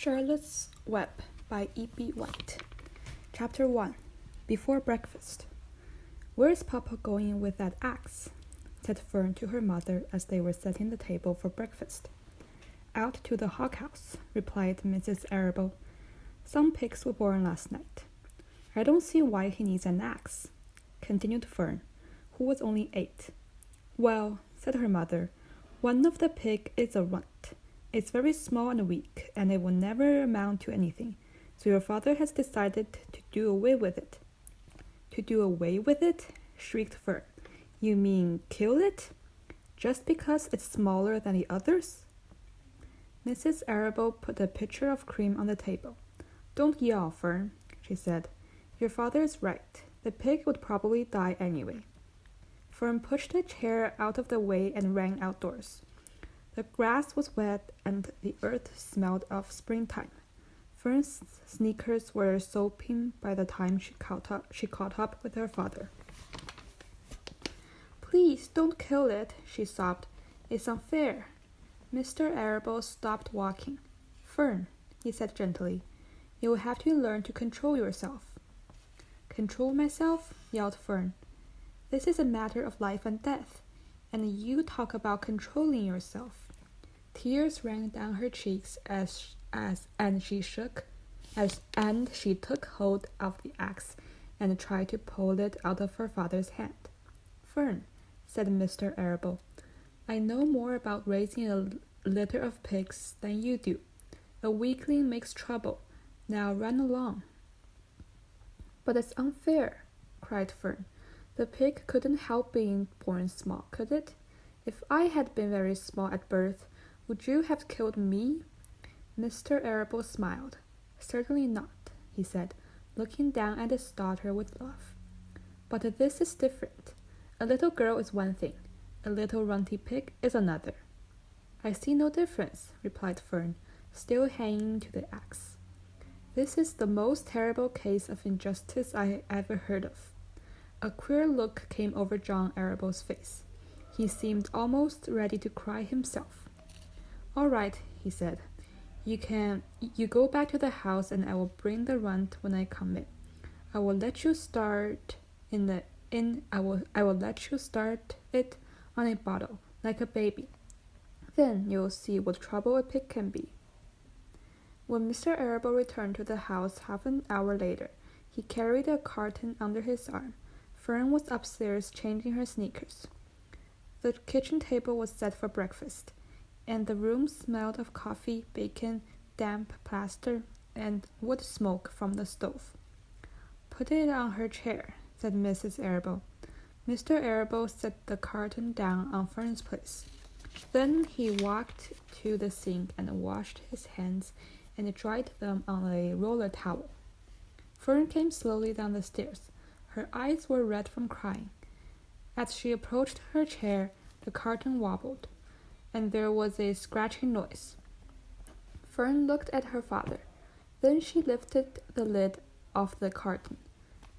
Charlotte's Web by E.B. White. Chapter 1. Before Breakfast. "Where's Papa going with that axe?" said Fern to her mother as they were setting the table for breakfast. "Out to the hoghouse," replied Mrs. Arable. "Some pigs were born last night." "I don't see why he needs an axe," continued Fern, who was only 8. "Well," said her mother, "one of the pig is a runt. It's very small and weak, and it will never amount to anything, so your father has decided to do away with it." "To do away with it?" shrieked Fern. "You mean kill it? Just because it's smaller than the others?" Mrs. Arable put a pitcher of cream on the table. "Don't yell, Fern," she said. "Your father is right. The pig would probably die anyway." Fern pushed a chair out of the way and ran outdoors. The grass was wet and the earth smelled of springtime. Fern's sneakers were sopping by the time she caught up with her father. "Please don't kill it," she sobbed. "It's unfair." Mr. Arable stopped walking. "Fern," he said gently, "you will have to learn to control yourself." "Control myself?" yelled Fern. "This is a matter of life and death, and you talk about controlling yourself." Tears ran down her cheeks and she took hold of the axe and tried to pull it out of her father's hand. "Fern," said Mr. Arable, "I know more about raising a litter of pigs than you do. A weakling makes trouble. Now run along." "But it's unfair," cried Fern. "The pig couldn't help being born small, could it? If I had been very small at birth, would you have killed me?" Mr. Arable smiled. "Certainly not," he said, looking down at his daughter with love. "But this is different. A little girl is one thing. A little runty pig is another." "I see no difference," replied Fern, still hanging to the axe. "This is the most terrible case of injustice I ever heard of." A queer look came over John Arable's face. He seemed almost ready to cry himself. "All right," he said. You go back to the house and I will bring the runt when I come in. I will let you start it on a bottle, like a baby. Then you'll see what trouble a pig can be." When Mr. Arable returned to the house half an hour later, he carried a carton under his arm. Fern was upstairs changing her sneakers. The kitchen table was set for breakfast, and the room smelled of coffee, bacon, damp plaster, and wood smoke from the stove. "Put it on her chair," said Mrs. Arable. Mr. Arable set the carton down on Fern's place. Then he walked to the sink and washed his hands and dried them on a roller towel. Fern came slowly down the stairs. Her eyes were red from crying. As she approached her chair, the carton wobbled, and there was a scratching noise. Fern looked at her father. Then she lifted the lid off the carton.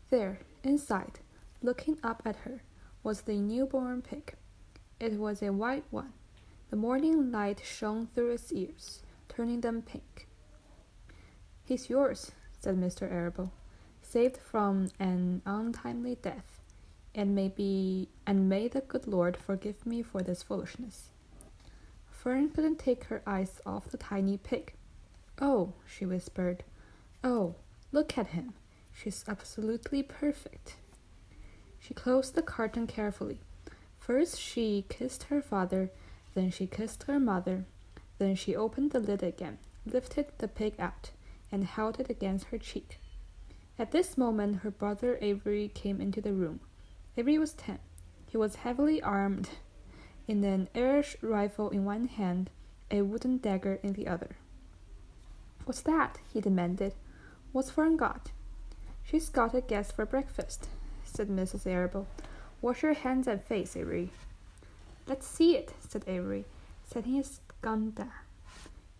There, inside, looking up at her, was the newborn pig. It was a white one. The morning light shone through its ears, turning them pink. "He's yours," said Mr. Arable, "saved from an untimely death, and may the good Lord forgive me for this foolishness." Fern couldn't take her eyes off the tiny pig. "Oh," she whispered. "Oh, look at him. She's absolutely perfect." She closed the carton carefully. First she kissed her father, then she kissed her mother, then she opened the lid again, lifted the pig out, and held it against her cheek. At this moment her brother Avery came into the room. Avery was 10. He was heavily armed, in an air rifle in one hand, a wooden dagger in the other. "What's that?" he demanded. "What's Fern got?" "She's got a guest for breakfast," said Mrs. Arable. "Wash your hands and face, Avery." "Let's see it," said Avery, setting his gun down.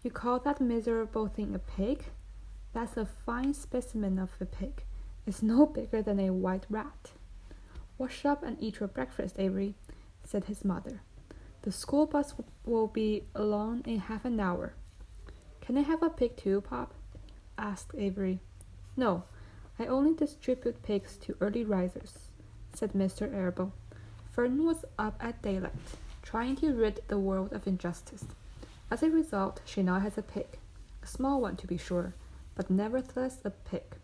"You call that miserable thing a pig? That's a fine specimen of a pig. It's no bigger than a white rat." "Wash up and eat your breakfast, Avery," said his mother. "The school bus will be along in half an hour." Can I have a pig too, Pop? Asked Avery. No, I only distribute pigs to early risers, said Mr. Arable. Fern was up at daylight, trying to rid the world of injustice. As a result, she now has a pig. A small one, to be sure, but nevertheless a pig.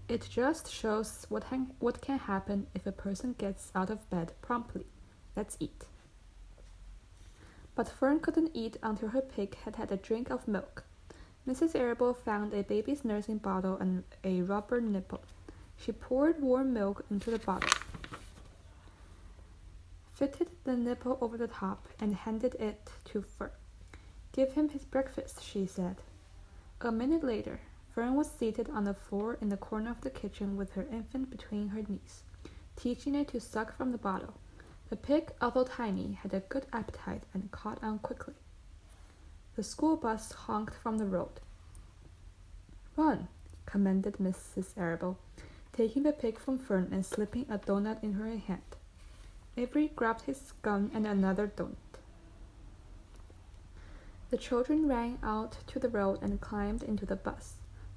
It just shows what can happen if a person gets out of bed promptly. Let's eat. But Fern couldn't eat until her pig had had a drink of milk. Mrs. Arable found a baby's nursing bottle and a rubber nipple. She poured warm milk into the bottle, fitted the nipple over the top, and handed it to Fern. Give him his breakfast, she said. A minute later, Fern was seated on the floor in the corner of the kitchen with her infant between her knees, teaching it to suck from the bottle. The pig, although tiny, had a good appetite and caught on quickly. The school bus honked from the road. Run, commanded Mrs. Arable, taking the pig from Fern and slipping a donut in her hand. Avery grabbed his gun and another donut. The children ran out to the road and climbed into the bus.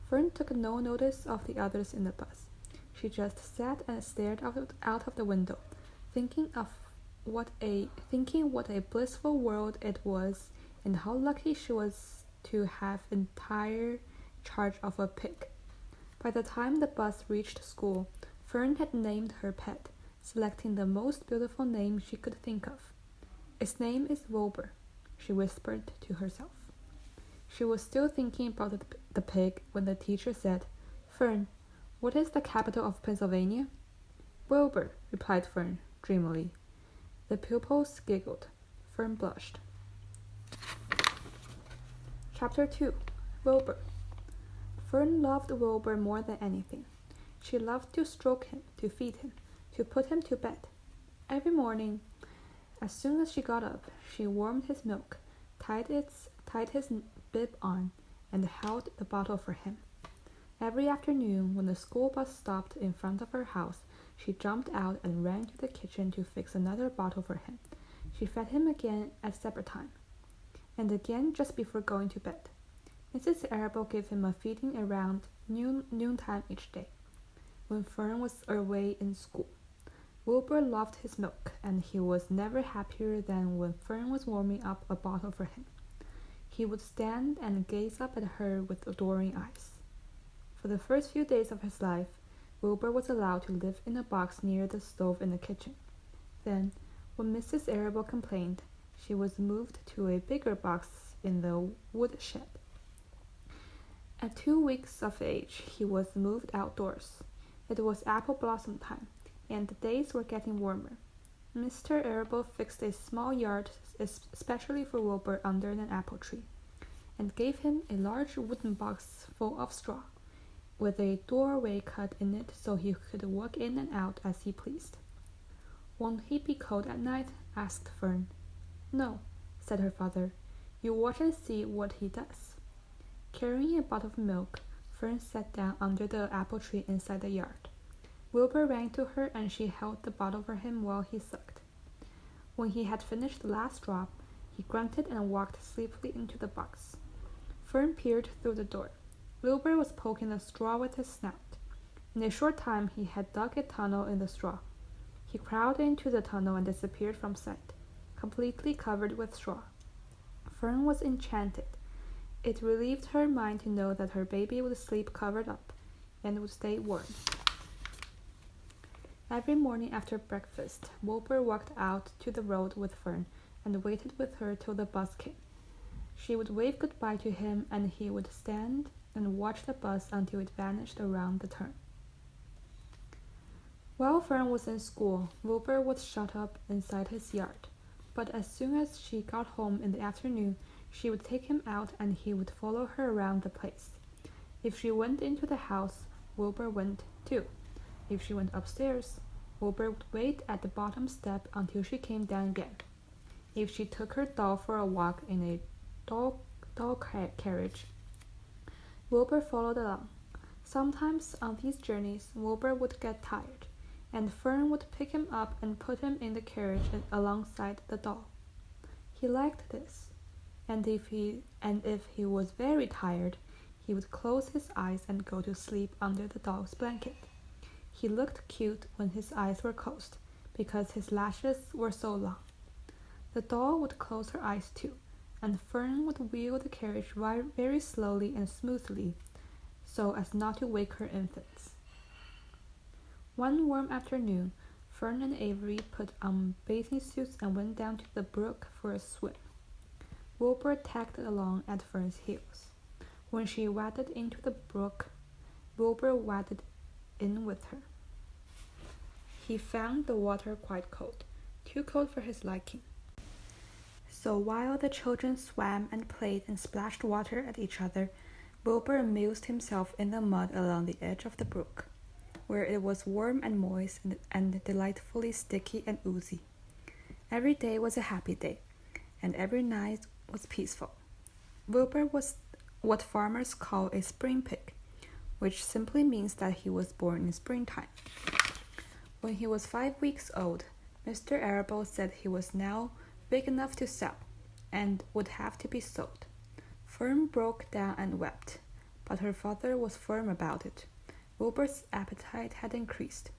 Fern took no notice of the others in the bus. She just sat and stared out of the window, thinking what a blissful world it was, and how lucky she was to have entire charge of a pig. By the time the bus reached school, Fern had named her pet, selecting the most beautiful name she could think of. Its name is Wilber, she whispered to herself. She was still thinking about the pig when the teacher said, Fern, what is the capital of Pennsylvania? Wilber, replied Fern, dreamily. The pupils giggled. Fern blushed. Chapter 2. Wilber. Fern loved Wilber more than anything. She loved to stroke him, to feed him, to put him to bed. Every morning, as soon as she got up, she warmed his milk, tied his bib on, and held the bottle for him. Every afternoon, when the school bus stopped in front of her house, she jumped out and ran to the kitchen to fix another bottle for him. She fed him again at supper time, and again just before going to bed. Mrs. Arable gave him a feeding around noontime each day, when Fern was away in school. Wilbur loved his milk, and he was never happier than when Fern was warming up a bottle for him. He would stand and gaze up at her with adoring eyes. For the first few days of his life, Wilbur was allowed to live in a box near the stove in the kitchen. Then, when Mrs. Arable complained, she was moved to a bigger box in the wood shed. At 2 weeks of age, he was moved outdoors. It was apple blossom time, and the days were getting warmer. Mr. Arable fixed a small yard especially for Wilbur under an apple tree, and gave him a large wooden box full of straw, with a doorway cut in it so he could walk in and out as he pleased. Won't he be cold at night? Asked Fern. No, said her father. You watch and see what he does. Carrying a bottle of milk, Fern sat down under the apple tree inside the yard. Wilbur ran to her and she held the bottle for him while he sucked. When he had finished the last drop, he grunted and walked sleepily into the box. Fern peered through the door. Wilbur was poking the straw with his snout. In a short time he had dug a tunnel in the straw. He crawled into the tunnel and disappeared from sight, completely covered with straw. Fern was enchanted. It relieved her mind to know that her baby would sleep covered up and would stay warm. Every morning after breakfast, Wilbur walked out to the road with Fern and waited with her till the bus came. She would wave goodbye to him and he would stand and watch the bus until it vanished around the turn. While Fern was in school, Wilbur was shut up inside his yard, but as soon as she got home in the afternoon, she would take him out and he would follow her around the place. If she went into the house, Wilbur went too. If she went upstairs, Wilbur would wait at the bottom step until she came down again. If she took her doll for a walk in a doll carriage, Wilbur followed along. Sometimes on these journeys, Wilbur would get tired, and Fern would pick him up and put him in the carriage alongside the doll. He liked this. and if he was very tired, he would close his eyes and go to sleep under the dog's blanket. He looked cute when his eyes were closed, because his lashes were so long. The dog would close her eyes too, and Fern would wheel the carriage very slowly and smoothly, so as not to wake her infants. One warm afternoon, Fern and Avery put on bathing suits and went down to the brook for a swim. Wilber tagged along at Fern's heels. When she waded into the brook, Wilber waded in with her. He found the water quite cold, too cold for his liking. So while the children swam and played and splashed water at each other, Wilber amused himself in the mud along the edge of the brook, where it was warm and moist and delightfully sticky and oozy. Every day was a happy day, and every night was peaceful. Wilber was what farmers call a spring pig, which simply means that he was born in springtime. When he was 5 weeks old, Mr. Arable said he was now big enough to sell, and would have to be sold. Fern broke down and wept, but her father was firm about it. Wilbur's appetite had increased.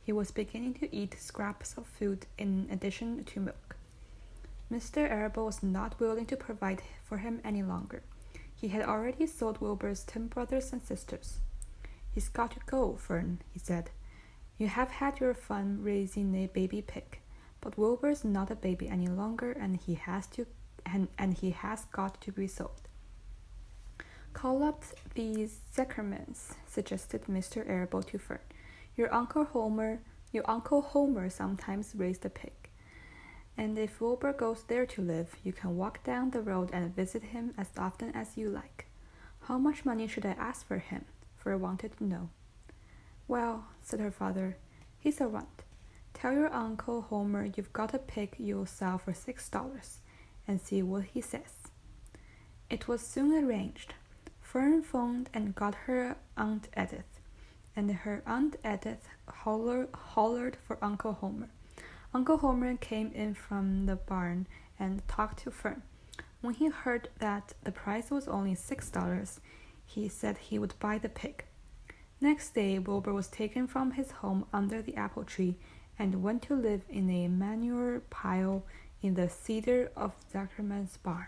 He was beginning to eat scraps of food in addition to milk. Mr. Arable was not willing to provide for him any longer. He had already sold Wilbur's 10 brothers and sisters. "He's got to go, Fern," he said. "You have had your fun raising a baby pig, but Wilbur's not a baby any longer, and he has got to be sold." "Call up the Zackermans," suggested Mr. Arable to Fern. Your Uncle Homer sometimes raised a pig, and if Wilbur goes there to live, you can walk down the road and visit him as often as you like." "How much money should I ask for him?" Fern wanted to know. "Well," said her father, "he's a runt. Tell your Uncle Homer you've got a pig you'll sell for $6, and see what he says." It was soon arranged. Fern phoned and got her Aunt Edith, and her Aunt Edith hollered for Uncle Homer. Uncle Homer came in from the barn and talked to Fern. When he heard that the price was only $6, he said he would buy the pig. Next day, Wilber was taken from his home under the apple tree and went to live in a manure pile in the cedar of Zackerman's barn.